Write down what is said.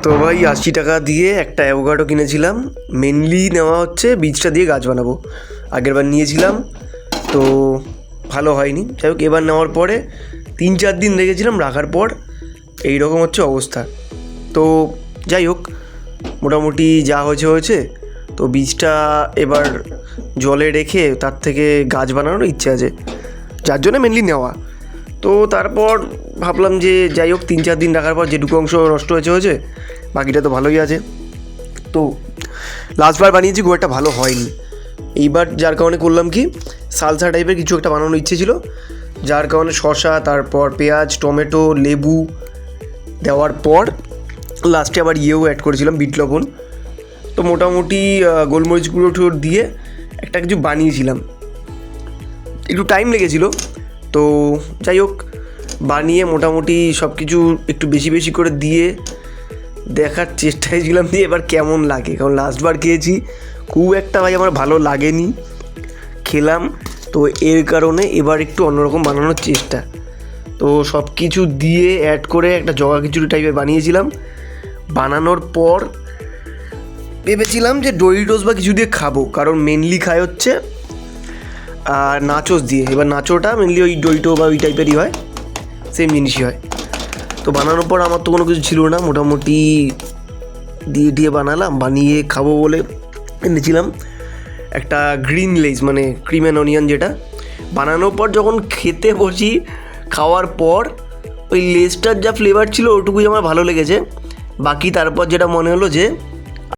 তো ভাই 80 টাকা দিয়ে একটা অ্যাভোকাডো কিনেছিলাম। মেনলি নেওয়া হচ্ছে বীজটা দিয়ে গাছ বানাবো। আগেরবার নিয়েছিলাম তো ভালো হয়নি, যাই হোক এবার নেওয়ার পরে 3-4 দিন রেখেছিলাম, রাখার পর এই রকম হচ্ছে অবস্থা। তো যাই হোক মোটামুটি যা হয়েছে হয়েছে। তো বীজটা এবার জলে রেখে তার থেকে গাছ বানানোর ইচ্ছে আছে, যার জন্য মেনলি নেওয়া। তো তারপর ভাবলাম যে যাই হোক 3-4 দিন রাখার পর যেটুকু অংশ নষ্ট হয়েছে, বাকিটা তো ভালোই আছে। তো লাস্টবার বানিয়েছি, খুব একটা ভালো হয়নি। এইবার যার কারণে করলাম কি, সালসা টাইপের কিছু একটা বানানোর ইচ্ছে ছিল, যার কারণে শসা, তারপর পেঁয়াজ, টমেটো, লেবু দেওয়ার পর লাস্টে আবার অ্যাড করেছিলাম, বিট লবণ। তো মোটামুটি গোলমরিচ গুঁড়ো টুড়ো দিয়ে একটা কিছু বানিয়েছিলাম, একটু টাইম লেগেছিল। তো যাই হোক বানিয়ে মোটামুটি সব কিছু একটু বেশি বেশি করে দিয়ে দেখার চেষ্টায় ছিলাম দিয়ে এবার কেমন লাগে, কারণ লাস্টবার খেয়েছি খুব একটা ভাই আমার ভালো লাগেনি, খেলাম। তো এর কারণে এবার একটু অন্যরকম বানানোর চেষ্টা। তো সব কিছু দিয়ে অ্যাড করে একটা জগা খিচুড়ি টাইপের বানিয়েছিলাম। বানানোর পর ভেবেছিলাম যে ডোরিটোস বা কিছু দিয়ে খাবো, কারণ মেনলি খায় হচ্ছে নাচোস দিয়ে। এবার নাচোটা মেনলি ওই ডোরিটো বা ওই টাইপেরই হয়, সেম জিনিসই হয়। তো বানানোর পর আমার তো কোনো কিছু ছিল না, মোটামুটি দিয়ে বানালাম। বানিয়ে খাবো বলে এনেছিলাম একটা গ্রিন লেজ, মানে ক্রিম অ্যান্ড অনিয়ন, যেটা বানানোর পর যখন খেতে বসি, খাওয়ার পর ওই লেজটার যা ফ্লেভার ছিল ওটুকুই আমার ভালো লেগেছে। বাকি তারপর যেটা মনে হলো যে